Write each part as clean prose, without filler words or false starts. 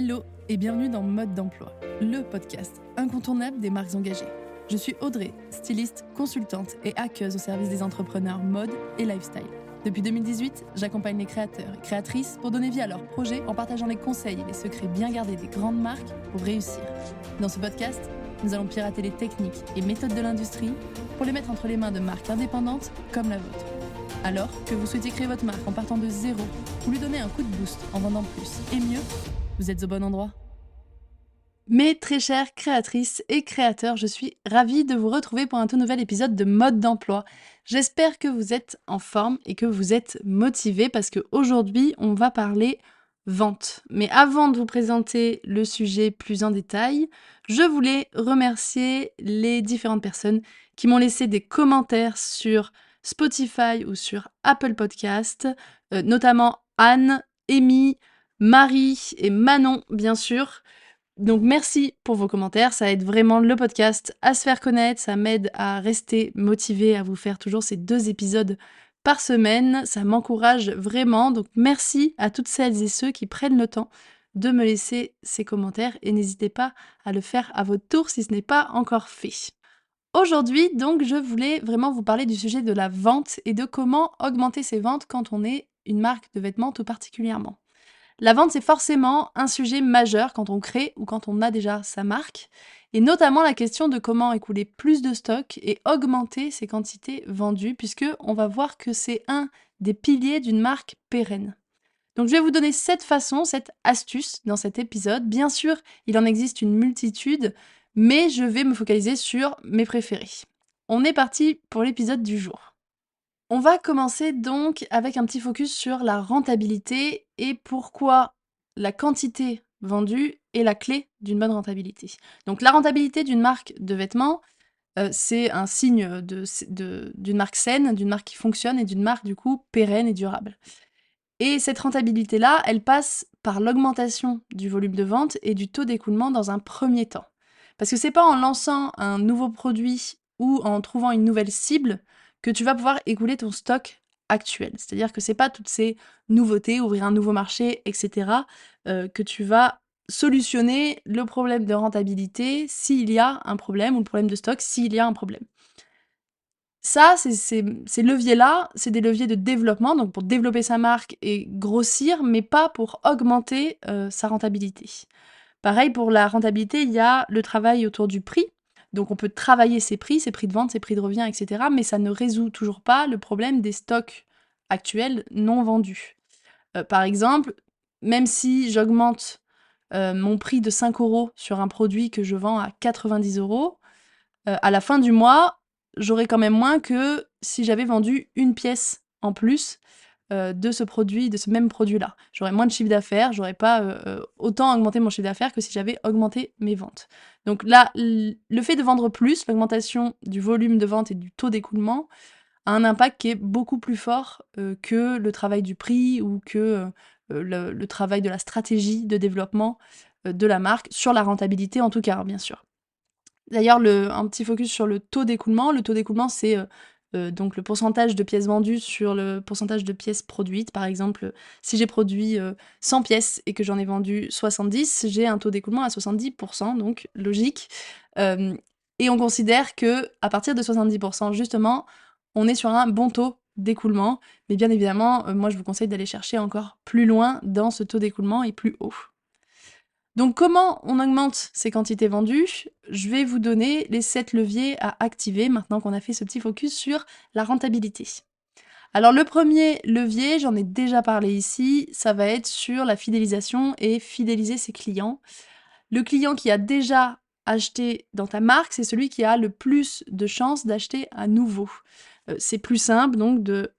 Hello et bienvenue dans Mode d'emploi, le podcast incontournable des marques engagées. Je suis Audrey, styliste, consultante et hackeuse au service des entrepreneurs mode et lifestyle. Depuis 2018, j'accompagne les créateurs et créatrices pour donner vie à leurs projets en partageant les conseils et les secrets bien gardés des grandes marques pour réussir. Dans ce podcast, nous allons pirater les techniques et méthodes de l'industrie pour les mettre entre les mains de marques indépendantes comme la vôtre. Alors que vous souhaitez créer votre marque en partant de zéro ou lui donner un coup de boost en vendant plus et mieux, vous êtes au bon endroit. Mes très chères créatrices et créateurs, je suis ravie de vous retrouver pour un tout nouvel épisode de Mode d'emploi. J'espère que vous êtes en forme et que vous êtes motivés parce qu'aujourd'hui, on va parler vente. Mais avant de vous présenter le sujet plus en détail, je voulais remercier les différentes personnes qui m'ont laissé des commentaires sur Spotify ou sur Apple Podcast, notamment Anne, Amy, Marie et Manon, bien sûr. Donc merci pour vos commentaires, ça aide vraiment le podcast à se faire connaître, ça m'aide à rester motivée à vous faire toujours ces 2 épisodes par semaine, ça m'encourage vraiment. Donc merci à toutes celles et ceux qui prennent le temps de me laisser ces commentaires et n'hésitez pas à le faire à votre tour si ce n'est pas encore fait. Aujourd'hui, donc, je voulais vraiment vous parler du sujet de la vente et de comment augmenter ses ventes quand on est une marque de vêtements tout particulièrement. La vente, c'est forcément un sujet majeur quand on crée ou quand on a déjà sa marque, et notamment la question de comment écouler plus de stock et augmenter ses quantités vendues, puisque on va voir que c'est un des piliers d'une marque pérenne. Donc je vais vous donner 7 façons, 7 astuces dans cet épisode. Bien sûr, il en existe une multitude, mais je vais me focaliser sur mes préférés. On est parti pour l'épisode du jour. On va commencer donc avec un petit focus sur la rentabilité et pourquoi la quantité vendue est la clé d'une bonne rentabilité. Donc la rentabilité d'une marque de vêtements, c'est un signe d'une marque saine, d'une marque qui fonctionne et d'une marque du coup pérenne et durable. Et cette rentabilité-là, elle passe par l'augmentation du volume de vente et du taux d'écoulement dans un premier temps. Parce que c'est pas en lançant un nouveau produit ou en trouvant une nouvelle cible que tu vas pouvoir écouler ton stock actuel. C'est-à-dire que c'est pas toutes ces nouveautés, ouvrir un nouveau marché, etc., que tu vas solutionner le problème de rentabilité s'il y a un problème ou le problème de stock s'il y a un problème. Ça, ces leviers-là, c'est des leviers de développement, donc pour développer sa marque et grossir, mais pas pour augmenter sa rentabilité. Pareil pour la rentabilité, il y a le travail autour du prix. Donc on peut travailler ses prix de vente, ses prix de revient, etc. Mais ça ne résout toujours pas le problème des stocks actuels non vendus. Par exemple, même si j'augmente mon prix de 5 € sur un produit que je vends à 90 €, à la fin du mois, j'aurai quand même moins que si j'avais vendu une pièce en plus de ce produit, de ce même produit-là. J'aurais moins de chiffre d'affaires, j'aurais pas autant augmenté mon chiffre d'affaires que si j'avais augmenté mes ventes. Donc là, le fait de vendre plus, l'augmentation du volume de vente et du taux d'écoulement a un impact qui est beaucoup plus fort que le travail du prix ou que le travail de la stratégie de développement de la marque, sur la rentabilité en tout cas, hein, bien sûr. D'ailleurs, un petit focus sur le taux d'écoulement. Le taux d'écoulement, c'est donc le pourcentage de pièces vendues sur le pourcentage de pièces produites. Par exemple, si j'ai produit 100 pièces et que j'en ai vendu 70, j'ai un taux d'écoulement à 70%, donc logique. Et on considère que à partir de 70%, justement, on est sur un bon taux d'écoulement. Mais bien évidemment, moi, je vous conseille d'aller chercher encore plus loin dans ce taux d'écoulement et plus haut. Donc comment on augmente ces quantités vendues? Je vais vous donner les 7 leviers à activer maintenant qu'on a fait ce petit focus sur la rentabilité. Alors le premier levier, j'en ai déjà parlé ici, ça va être sur la fidélisation et fidéliser ses clients. Le client qui a déjà acheté dans ta marque, c'est celui qui a le plus de chances d'acheter à nouveau. C'est plus simple donc de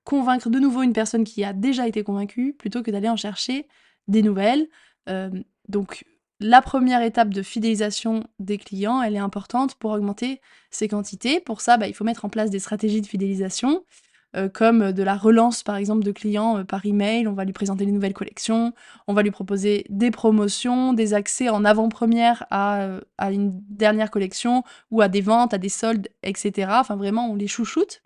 convaincre de nouveau une personne qui a déjà été convaincue plutôt que d'aller en chercher des nouvelles. Donc la première étape de fidélisation des clients, elle est importante pour augmenter ses quantités. Pour ça, il faut mettre en place des stratégies de fidélisation, comme de la relance par exemple de clients par email. On va lui présenter les nouvelles collections, on va lui proposer des promotions, des accès en avant-première à une dernière collection ou à des ventes, à des soldes, etc. Enfin vraiment, on les chouchoute.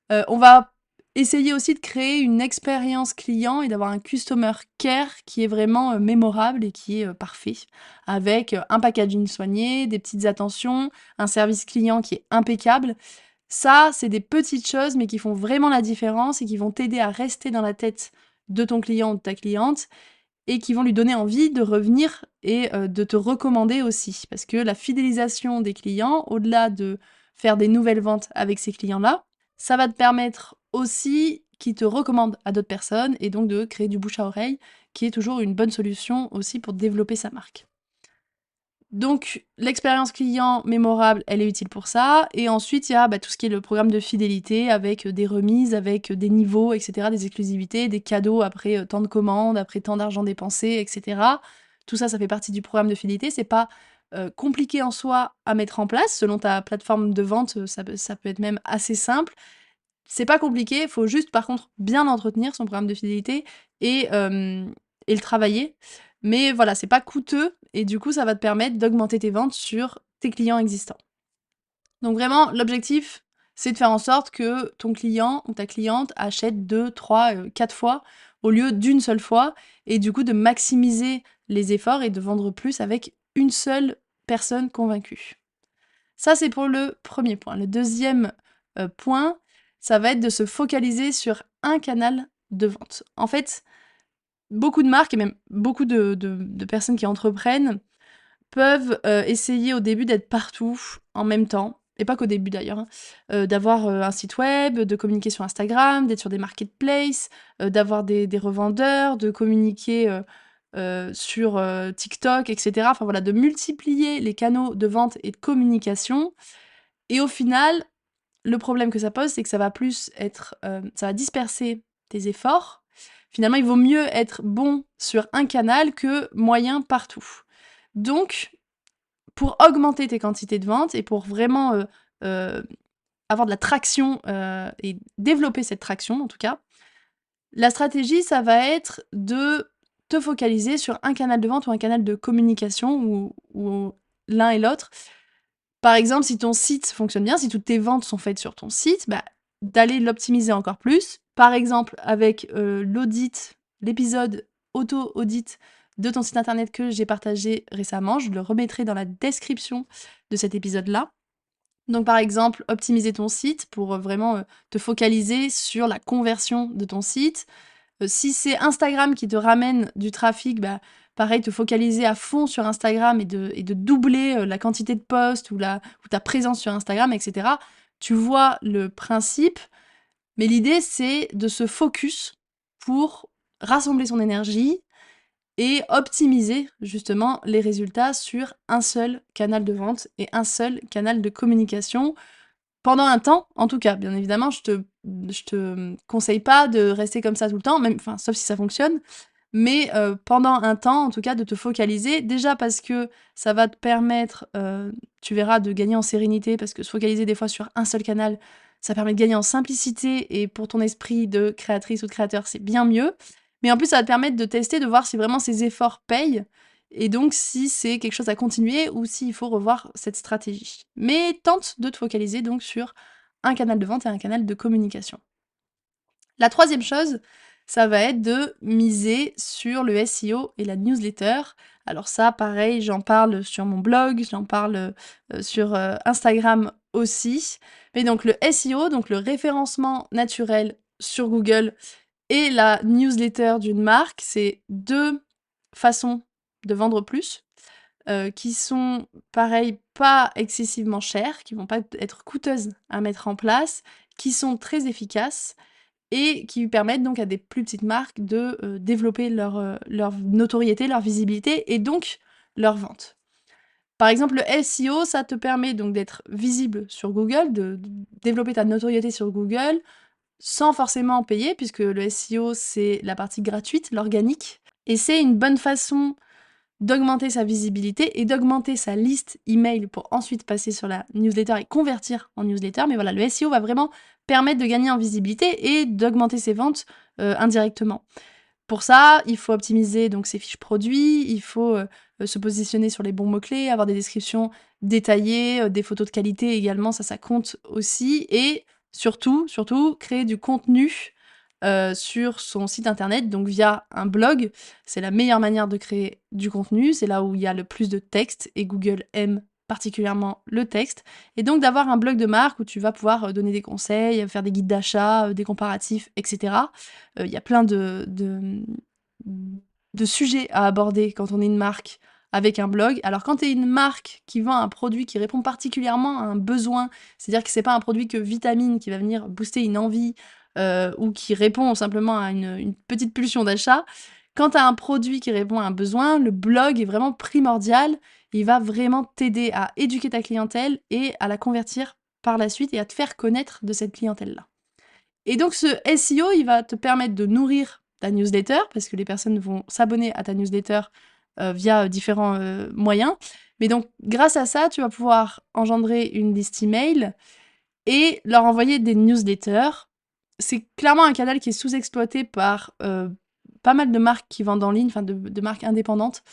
On va Essayez aussi de créer une expérience client et d'avoir un customer care qui est vraiment, mémorable et qui est, parfait. Avec, un packaging soigné, des petites attentions, un service client qui est impeccable. Ça, c'est des petites choses, mais qui font vraiment la différence et qui vont t'aider à rester dans la tête de ton client ou de ta cliente et qui vont lui donner envie de revenir et de te recommander aussi. Parce que la fidélisation des clients, au-delà de faire des nouvelles ventes avec ces clients-là, ça va te permettre aussi qu'ils te recommandent à d'autres personnes et donc de créer du bouche à oreille, qui est toujours une bonne solution aussi pour développer sa marque. Donc l'expérience client mémorable, elle est utile pour ça et ensuite il y a, tout ce qui est le programme de fidélité avec, des remises, avec, des niveaux et cetera, des exclusivités, des cadeaux après, tant de commandes, après tant d'argent dépensé et cetera. Tout ça, ça fait partie du programme de fidélité. C'est pas, compliqué en soi à mettre en place. Selon ta plateforme de vente, ça peut être même assez simple. C'est pas compliqué, il faut juste par contre bien l'entretenir son programme de fidélité et et le travailler. Mais voilà, c'est pas coûteux et du coup, ça va te permettre d'augmenter tes ventes sur tes clients existants. Donc vraiment, l'objectif, c'est de faire en sorte que ton client ou ta cliente achète 2, 3, 4 fois au lieu d'une seule fois et du coup de maximiser les efforts et de vendre plus avec une seule personne convaincue. Ça, c'est pour le premier point. Le deuxième point, ça va être de se focaliser sur un canal de vente. En fait, beaucoup de marques et même beaucoup de personnes qui entreprennent peuvent, essayer au début d'être partout en même temps et pas qu'au début d'ailleurs, hein. D'avoir, un site web, de communiquer sur Instagram, d'être sur des marketplaces, d'avoir des revendeurs, de communiquer, sur, TikTok et cetera. Enfin voilà, de multiplier les canaux de vente et de communication et au final, le problème que ça pose, c'est que ça va plus être, ça va disperser tes efforts. Finalement, il vaut mieux être bon sur un canal que moyen partout. Donc, pour augmenter tes quantités de vente et pour vraiment, heu, avoir de la traction, et développer cette traction en tout cas, la stratégie, ça va être de te focaliser sur un canal de vente ou un canal de communication ou l'un et l'autre. Par exemple, si ton site fonctionne bien, si toutes tes ventes sont faites sur ton site, d'aller l'optimiser encore plus. Par exemple, avec, l'épisode auto-audit de ton site internet que j'ai partagé récemment. Je le remettrai dans la description de cet épisode-là. Donc par exemple, optimiser ton site pour, vraiment, te focaliser sur la conversion de ton site. Si c'est Instagram qui te ramène du trafic, pareil, te focaliser à fond sur Instagram et de doubler, la quantité de posts ou ta présence sur Instagram et cetera. Tu vois le principe, mais l'idée, c'est de se focus pour rassembler son énergie et optimiser justement les résultats sur un seul canal de vente et un seul canal de communication pendant un temps, en tout cas. Bien évidemment, je te conseille pas de rester comme ça tout le temps, même enfin, sauf si ça fonctionne, mais pendant un temps, en tout cas, de te focaliser. Déjà parce que ça va te permettre, tu verras, de gagner en sérénité parce que se focaliser des fois sur un seul canal, ça permet de gagner en simplicité et pour ton esprit de créatrice ou de créateur, c'est bien mieux. Mais en plus, ça va te permettre de tester, de voir si vraiment ces efforts payent et donc si c'est quelque chose à continuer ou s'il faut revoir cette stratégie. Mais tente de te focaliser donc sur un canal de vente et un canal de communication. La troisième chose, ça va être de miser sur le SEO et la newsletter. Alors ça, pareil, j'en parle sur mon blog, j'en parle, sur, Instagram aussi. Mais donc le SEO, donc le référencement naturel sur Google et la newsletter d'une marque, c'est 2 façons de vendre plus, qui sont pareil, pas excessivement chères, qui vont pas être coûteuses à mettre en place, qui sont très efficaces et qui permettent donc à des plus petites marques de, développer leur notoriété, leur visibilité et donc leur vente. Par exemple, le SEO, ça te permet donc d'être visible sur Google, de développer ta notoriété sur Google sans forcément payer puisque le SEO, c'est la partie gratuite, l'organique et c'est une bonne façon d'augmenter sa visibilité et d'augmenter sa liste email pour ensuite passer sur la newsletter et convertir en newsletter. Mais voilà, le SEO va vraiment permettre de gagner en visibilité et d'augmenter ses ventes indirectement. Pour ça, il faut optimiser donc ses fiches produits, il faut se positionner sur les bons mots-clés, avoir des descriptions détaillées, des photos de qualité également, ça compte aussi, et Surtout, créer du contenu sur son site internet, donc via un blog. C'est la meilleure manière de créer du contenu, c'est là où il y a le plus de texte et Google aime particulièrement le texte. Et donc d'avoir un blog de marque où tu vas pouvoir donner des conseils, faire des guides d'achat, des comparatifs, etc. Il y a plein de sujets à aborder quand on est une marque avec un blog. Alors quand tu es une marque qui vend un produit qui répond particulièrement à un besoin, c'est-à-dire que c'est pas un produit que vitamine qui va venir booster une envie ou qui répond simplement à une petite pulsion d'achat. Quand tu as un produit qui répond à un besoin, le blog est vraiment primordial. Il va vraiment t'aider à éduquer ta clientèle et à la convertir par la suite et à te faire connaître de cette clientèle-là. Et donc ce SEO, il va te permettre de nourrir ta newsletter parce que les personnes vont s'abonner à ta newsletter, via, différents, moyens. Mais donc grâce à ça, tu vas pouvoir engendrer une liste email et leur envoyer des newsletters. C'est clairement un canal qui est sous-exploité par, pas mal de marques qui vendent en ligne, enfin de marques indépendantes,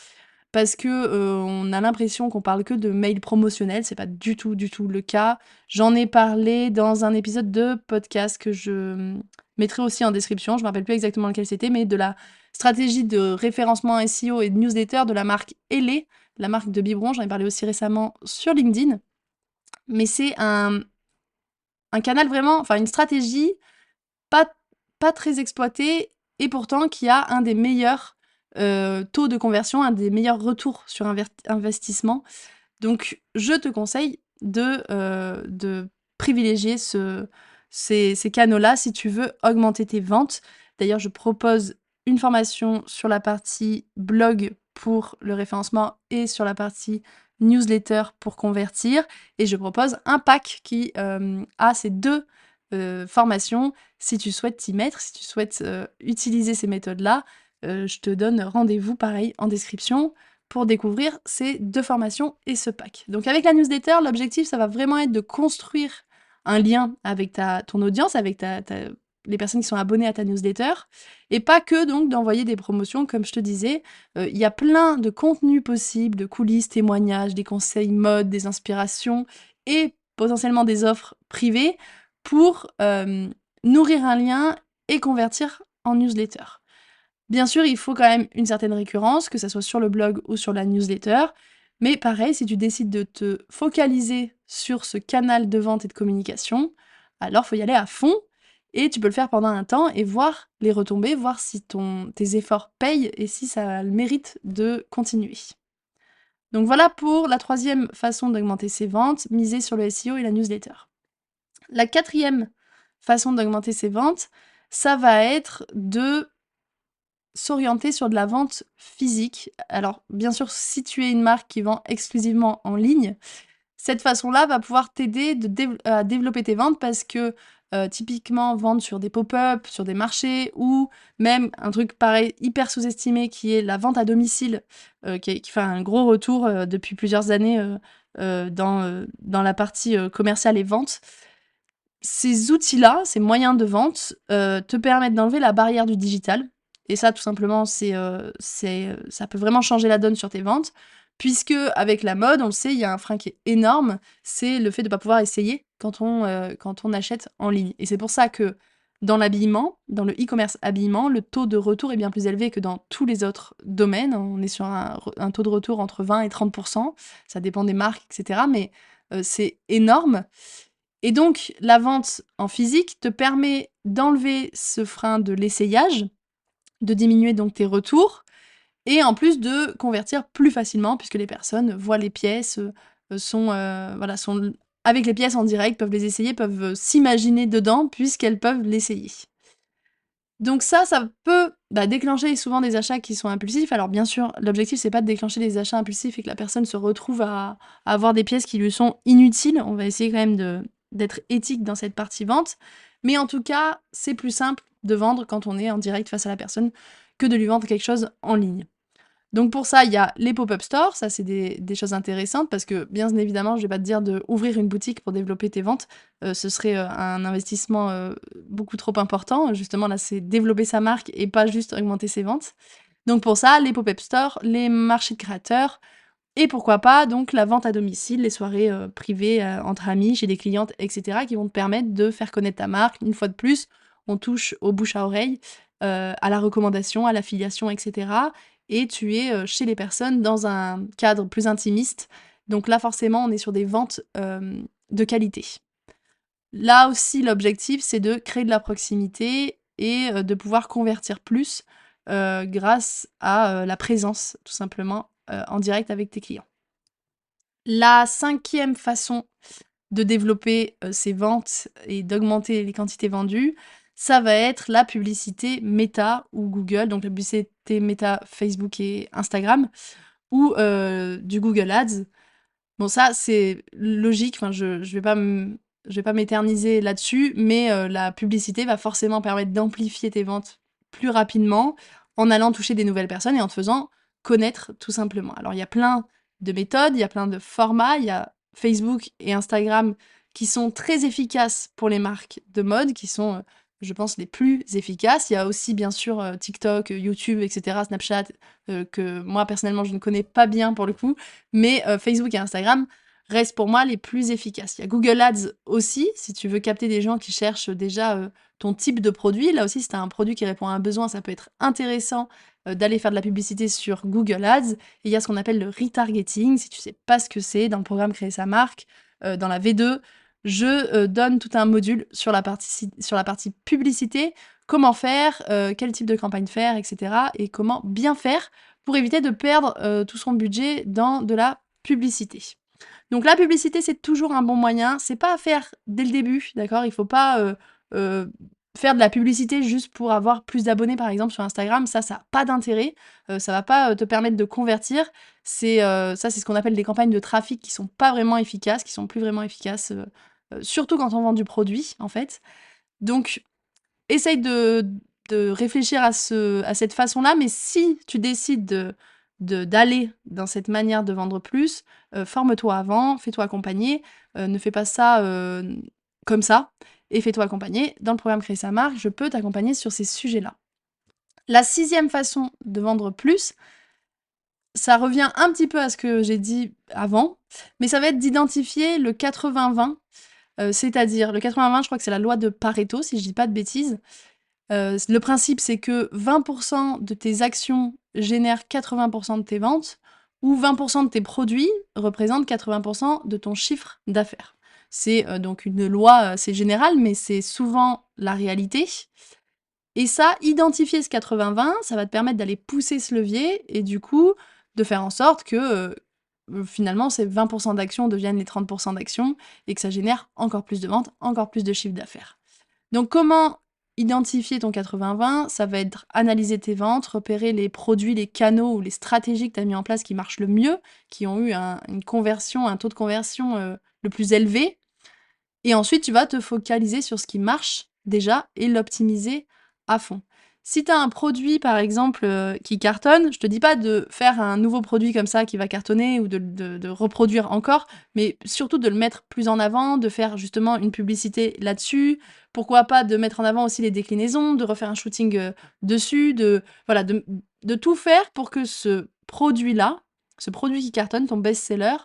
parce que, on a l'impression qu'on parle que de mails promotionnels, c'est pas du tout le cas. J'en ai parlé dans un épisode de podcast que je, mettrai aussi en description, je me rappelle plus exactement lequel c'était, mais de la stratégie de référencement SEO et de newsletter de la marque Elé, la marque de biberons. J'en ai parlé aussi récemment sur LinkedIn. Mais c'est un canal vraiment, enfin une stratégie pas pas très exploitée et pourtant qui a un des meilleurs, taux de conversion, un des meilleurs retours sur investissement. Donc je te conseille de privilégier ces canaux-là si tu veux augmenter tes ventes. D'ailleurs, je propose une formation sur la partie blog pour le référencement et sur la partie newsletter pour convertir et je propose un pack qui, a ces 2 formations. Si tu souhaites t'y mettre, si tu souhaites, utiliser ces méthodes-là, je te donne rendez-vous pareil en description pour découvrir ces 2 formations et ce pack. Donc avec la newsletter, l'objectif, ça va vraiment être de construire un lien avec ton audience, avec les personnes qui sont abonnées à ta newsletter et pas que donc d'envoyer des promotions comme je te disais. Il y a plein de contenus possibles, de coulisses, témoignages, des conseils mode, des inspirations et potentiellement des offres privées pour, nourrir un lien et convertir en newsletter. Bien sûr, il faut quand même une certaine récurrence, que ça soit sur le blog ou sur la newsletter. Mais pareil, si tu décides de te focaliser sur ce canal de vente et de communication, alors faut y aller à fond et tu peux le faire pendant un temps et voir les retombées, voir si tes efforts payent et si ça a le mérite de continuer. Donc voilà pour la troisième façon d'augmenter ses ventes, miser sur le SEO et la newsletter. La quatrième façon d'augmenter ses ventes, ça va être de s'orienter sur de la vente physique. Alors, bien sûr, si tu es une marque qui vend exclusivement en ligne, cette façon-là va pouvoir t'aider à développer tes ventes parce que typiquement, vendre sur des pop-up, sur des marchés ou même un truc pareil hyper sous-estimé qui est la vente à domicile, qui fait un gros retour depuis plusieurs années dans la partie commerciale et vente. Ces outils-là, ces moyens de vente, te permettent d'enlever la barrière du digital et ça, tout simplement, ça peut vraiment changer la donne sur tes ventes puisque avec la mode, on le sait, il y a un frein qui est énorme, c'est le fait de ne pas pouvoir essayer quand on achète en ligne et c'est pour ça que dans l'habillement, dans le e-commerce habillement, le taux de retour est bien plus élevé que dans tous les autres domaines. On est sur un taux de retour entre 20 et 30. Ça dépend des marques et cetera, mais c'est énorme et donc, la vente en physique te permet d'enlever ce frein de l'essayage, de diminuer donc tes retours et en plus de convertir plus facilement puisque les personnes voient les pièces, sont avec les pièces en direct, peuvent les essayer, peuvent, s'imaginer dedans puisqu'elles peuvent l'essayer. Donc ça peut, déclencher souvent des achats qui sont impulsifs. Alors bien sûr, l'objectif c'est pas de déclencher des achats impulsifs et que la personne se retrouve à avoir des pièces qui lui sont inutiles. On va essayer quand même d'être éthique dans cette partie vente. Mais en tout cas, c'est plus simple de vendre quand on est en direct face à la personne que de lui vendre quelque chose en ligne. Donc pour ça, il y a les pop-up stores, ça c'est des choses intéressantes parce que bien évidemment, je vais pas te dire d'ouvrir une boutique pour développer tes ventes, ce serait, un investissement, beaucoup trop important. Justement là, c'est développer sa marque et pas juste augmenter ses ventes. Donc pour ça, les pop-up stores, les marchés de créateurs Et pourquoi pas donc la vente à domicile, les soirées, privées, entre amis, chez des clientes et cetera, qui vont te permettre de faire connaître ta marque. Une fois de plus, on touche au bouche à oreille, à la recommandation, à l'affiliation et cetera et tu es, chez les personnes dans un cadre plus intimiste. Donc là, forcément, on est sur des ventes, de qualité. Là aussi, l'objectif, c'est de créer de la proximité et de pouvoir convertir plus, grâce à, la présence, tout simplement, en direct avec tes clients. La cinquième façon de développer, ses ventes et d'augmenter les quantités vendues, ça va être la publicité Meta ou Google, donc la publicité Meta, Facebook et Instagram ou, du Google Ads. Bon ça, c'est logique, enfin je vais pas m'éterniser là-dessus, mais la publicité va forcément permettre d'amplifier tes ventes plus rapidement, en allant toucher des nouvelles personnes et en te faisant connaître tout simplement. Alors il y a plein de méthodes, il y a plein de formats, il y a Facebook et Instagram qui sont très efficaces pour les marques de mode, qui sont, je pense les plus efficaces. Il y a aussi bien sûr, TikTok, YouTube et cetera, Snapchat, que moi personnellement je ne connais pas bien pour le coup, mais Facebook et Instagram restent pour moi les plus efficaces. Il y a Google Ads aussi, si tu veux capter des gens qui cherchent déjà, ton type de produit. Là aussi, si tu as un produit qui répond à un besoin, ça peut être intéressant, d'aller faire de la publicité sur Google Ads. Et il y a ce qu'on appelle le retargeting. Si tu sais pas ce que c'est, dans le programme Créer sa marque, dans la V2, je, donne tout un module sur la partie publicité. Comment faire, quel type de campagne faire et cetera et comment bien faire pour éviter de perdre, tout son budget dans de la publicité. Donc la publicité, c'est toujours un bon moyen. C'est pas à faire dès le début, d'accord? Il faut pas, heu, faire de la publicité juste pour avoir plus d'abonnés, par exemple, sur Instagram. Ça a pas d'intérêt. Ça va pas, te permettre de convertir. Ça, c'est ce qu'on appelle des campagnes de trafic qui sont pas vraiment efficaces, qui sont plus vraiment efficaces, surtout quand on vend du produit, en fait. Donc essaye de réfléchir à cette façon-là, mais si tu décides d'aller dans cette manière de vendre plus, forme-toi avant, fais-toi accompagner, ne fais pas ça, comme ça et fais-toi accompagner. Dans le programme Créer sa marque, je peux t'accompagner sur ces sujets-là. La sixième façon de vendre plus, ça revient un petit peu à ce que j'ai dit avant, mais ça va être d'identifier le 80-20, c'est-à-dire le 80-20, je crois que c'est la loi de Pareto, si je dis pas de bêtises. Le principe, c'est que 20 de tes actions génèrent 80 de tes ventes ou 20 de tes produits représentent 80 de ton chiffre d'affaires. C'est, donc une loi assez générale, mais c'est souvent la réalité et ça, identifier ce 80-20, ça va te permettre d'aller pousser ce levier et du coup, de faire en sorte que, finalement, ces 20 d'actions deviennent les 30 d'actions et que ça génère encore plus de ventes, encore plus de chiffre d'affaires. Donc comment identifier ton 80-20? Ça va être analyser tes ventes, repérer les produits, les canaux ou les stratégies que tu as mis en place qui marchent le mieux, qui ont eu une conversion, un taux de conversion, le plus élevé et ensuite tu vas te focaliser sur ce qui marche déjà et l'optimiser à fond. Si tu as un produit par exemple, qui cartonne, je te dis pas de faire un nouveau produit comme ça qui va cartonner ou de reproduire encore, mais surtout de le mettre plus en avant, de faire justement une publicité là-dessus. Pourquoi pas de mettre en avant aussi les déclinaisons, de refaire un shooting, dessus, voilà, de tout faire pour que ce produit-là, ce produit qui cartonne, ton best-seller,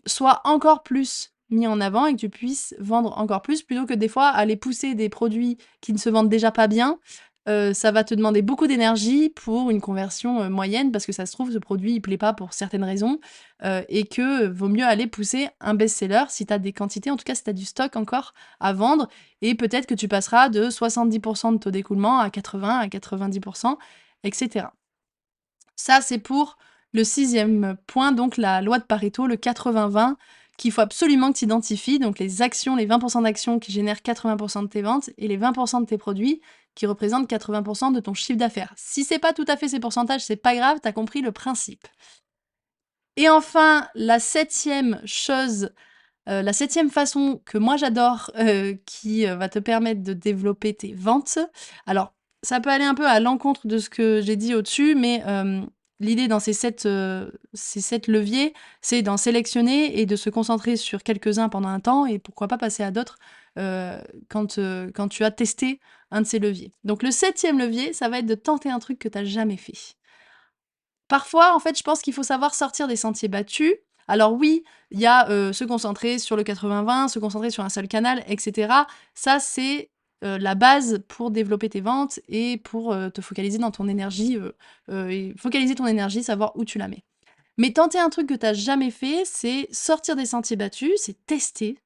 soit encore plus mis en avant et que tu puisses vendre encore plus, plutôt que des fois aller pousser des produits qui ne se vendent déjà pas bien. Ça va te demander beaucoup d'énergie pour une conversion, moyenne parce que ça se trouve ce produit il plaît pas pour certaines raisons, et que, vaut mieux aller pousser un best-seller si tu as des quantités, en tout cas si tu as du stock encore à vendre et peut-être que tu passeras de 70 de taux d'écoulement à 80, à 90 et cetera. Ça, c'est pour le sixième point, donc la loi de Pareto, le 80-20, qu'il faut absolument que tu identifies. Donc les actions, les 20 d'actions qui génèrent 80 de tes ventes et les 20 de tes produits qui représentent 80 de ton chiffre d'affaires. Si c'est pas tout à fait ces pourcentages, c'est pas grave, tu as compris le principe. Et enfin, la septième chose, la septième façon que moi j'adore, qui, va te permettre de développer tes ventes. Alors, ça peut aller un peu à l'encontre de ce que j'ai dit au-dessus, mais, l'idée dans ces 7 leviers, c'est d'en sélectionner et de se concentrer sur quelques-uns pendant un temps et pourquoi pas passer à d'autres, quand tu as testé un de ces leviers. Donc le septième levier, ça va être de tenter un truc que tu as jamais fait. Parfois, en fait, je pense qu'il faut savoir sortir des sentiers battus. Alors oui, il y a se concentrer sur le 80-20, se concentrer sur un seul canal, etc. Ça, c'est la base pour développer tes ventes et pour te focaliser dans ton énergie, et focaliser ton énergie, savoir où tu la mets. Mais tenter un truc que tu n'as jamais fait, c'est sortir des sentiers battus, c'est tester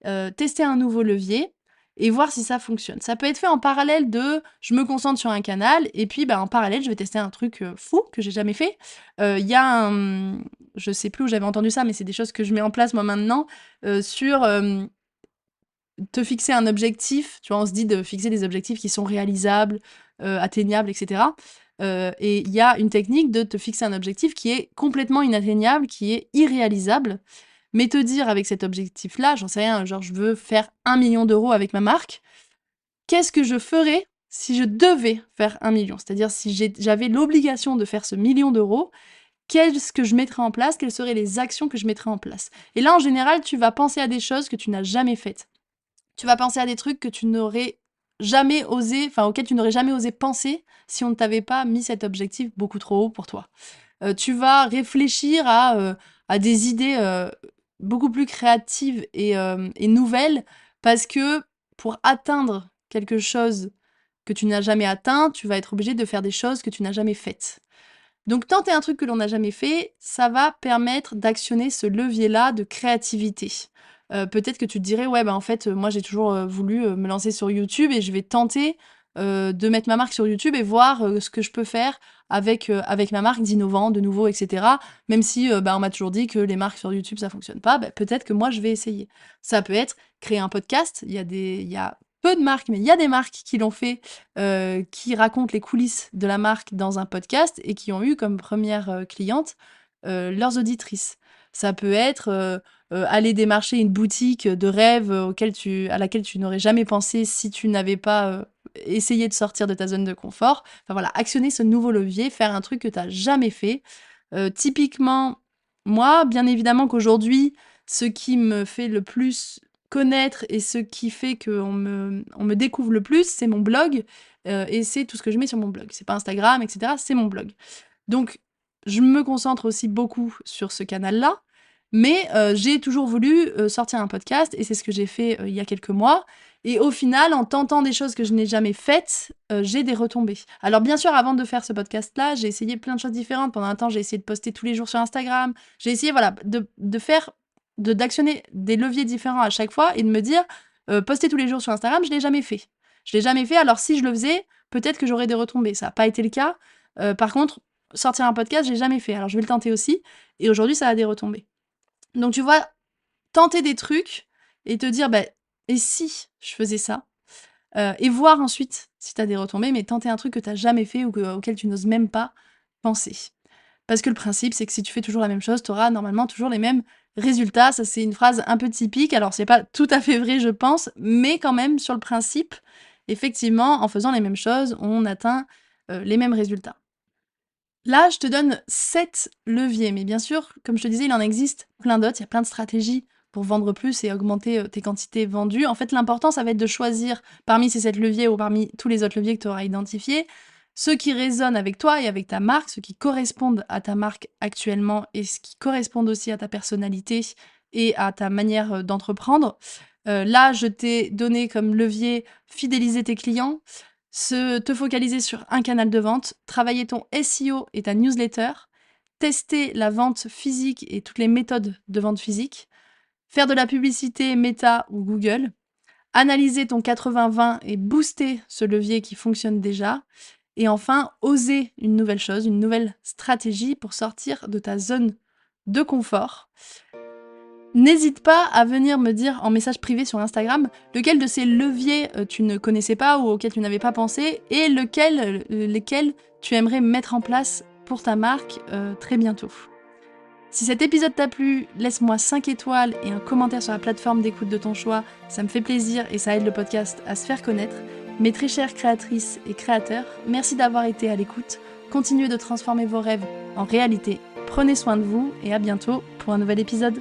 un nouveau levier et voir si ça fonctionne. Ça peut être fait en parallèle de je me concentre sur un canal et puis en parallèle, je vais tester un truc fou que j'ai jamais fait. Il y a un. Je sais plus où j'avais entendu ça, mais c'est des choses que je mets en place moi maintenant sur te fixer un objectif. Tu vois, on se dit de fixer des objectifs qui sont réalisables, atteignables, etc. Et il y a une technique de te fixer un objectif qui est complètement inatteignable, qui est irréalisable. Mais te dire avec cet objectif-là, j'en sais rien, genre je veux faire 1 million d'euros avec ma marque, qu'est-ce que je ferais si je devais faire 1 million? C'est-à-dire si j'avais l'obligation de faire ce million d'euros, qu'est-ce que je mettrais en place? Quelles seraient les actions que je mettrais en place? Et là, en général, tu vas penser à des choses que tu n'as jamais faites. Tu vas penser à des trucs que tu n'aurais jamais osé, enfin auxquels tu n'aurais jamais osé penser si on ne t'avait pas mis cet objectif beaucoup trop haut pour toi. Tu vas réfléchir à des idées beaucoup plus créatives et nouvelles parce que pour atteindre quelque chose que tu n'as jamais atteint, tu vas être obligé de faire des choses que tu n'as jamais faites. Donc tenter un truc que l'on n'a jamais fait, ça va permettre d'actionner ce levier-là de créativité. Peut-être que tu te dirais: «Ouais, en fait, moi j'ai toujours, voulu, me lancer sur YouTube et je vais tenter, de mettre ma marque sur YouTube et voir, ce que je peux faire avec ma marque d'innovant, de nouveau et cetera». Même si, on m'a toujours dit que les marques sur YouTube ça fonctionne pas, peut-être que moi je vais essayer. Ça peut être créer un podcast, il y a peu de marques, mais il y a des marques qui l'ont fait, qui racontent les coulisses de la marque dans un podcast et qui ont eu comme première cliente, leurs auditrices. Ça peut être, aller démarcher une boutique de rêve, à laquelle tu n'aurais jamais pensé si tu n'avais pas, essayé de sortir de ta zone de confort. Enfin voilà, actionner ce nouveau levier, faire un truc que tu as jamais fait. Typiquement, moi, bien évidemment qu'aujourd'hui, ce qui me fait le plus connaître et ce qui fait qu'on me découvre le plus, c'est mon blog, et c'est tout ce que je mets sur mon blog. C'est pas Instagram et cetera, c'est mon blog. Donc je me concentre aussi beaucoup sur ce canal-là, mais j'ai toujours voulu, sortir un podcast et c'est ce que j'ai fait, il y a quelques mois et au final, en tentant des choses que je n'ai jamais faites, j'ai des retombées. Alors bien sûr, avant de faire ce podcast-là, j'ai essayé plein de choses différentes. Pendant un temps, j'ai essayé de poster tous les jours sur Instagram. J'ai essayé, voilà, d'actionner des leviers différents à chaque fois et de me dire, poster tous les jours sur Instagram, je l'ai jamais fait. Je l'ai jamais fait, alors si je le faisais, peut-être que j'aurais des retombées. Ça a pas été le cas. Par contre, sortir un podcast, j'ai jamais fait. Alors je vais le tenter aussi et aujourd'hui, ça a des retombées. Donc tu vois, tenter des trucs et te dire: et si je faisais ça?» Et voir ensuite si tu as des retombées, mais tenter un truc que tu as jamais fait ou auquel tu n'oses même pas penser. Parce que le principe, c'est que si tu fais toujours la même chose, tu auras normalement toujours les mêmes résultats. Ça, c'est une phrase un peu typique. Alors, c'est pas tout à fait vrai, je pense, mais quand même, sur le principe, effectivement, en faisant les mêmes choses, on atteint les mêmes résultats. Là, je te donne 7 leviers, mais bien sûr, comme je te disais, il en existe plein d'autres. Il y a plein de stratégies pour vendre plus et augmenter tes quantités vendues. En fait, l'important, ça va être de choisir parmi ces 7 leviers ou parmi tous les autres leviers que tu auras identifiés, ceux qui résonnent avec toi et avec ta marque, ceux qui correspondent à ta marque actuellement et ce qui correspondent aussi à ta personnalité et à ta manière d'entreprendre. Là, je t'ai donné comme levier fidéliser tes clients, te focaliser sur un canal de vente, travailler ton SEO et ta newsletter, tester la vente physique et toutes les méthodes de vente physique, faire de la publicité Meta ou Google, analyser ton 80-20 et booster ce levier qui fonctionne déjà, et enfin, oser une nouvelle chose, une nouvelle stratégie pour sortir de ta zone de confort. N'hésite pas à venir me dire en message privé sur Instagram lequel de ces leviers tu ne connaissais pas ou auxquels tu n'avais pas pensé et lesquels tu aimerais mettre en place pour ta marque très bientôt. Si cet épisode t'a plu, laisse-moi 5 étoiles et un commentaire sur la plateforme d'écoute de ton choix, ça me fait plaisir et ça aide le podcast à se faire connaître. Mes très chères créatrices et créateurs, merci d'avoir été à l'écoute. Continuez de transformer vos rêves en réalité. Prenez soin de vous et à bientôt pour un nouvel épisode.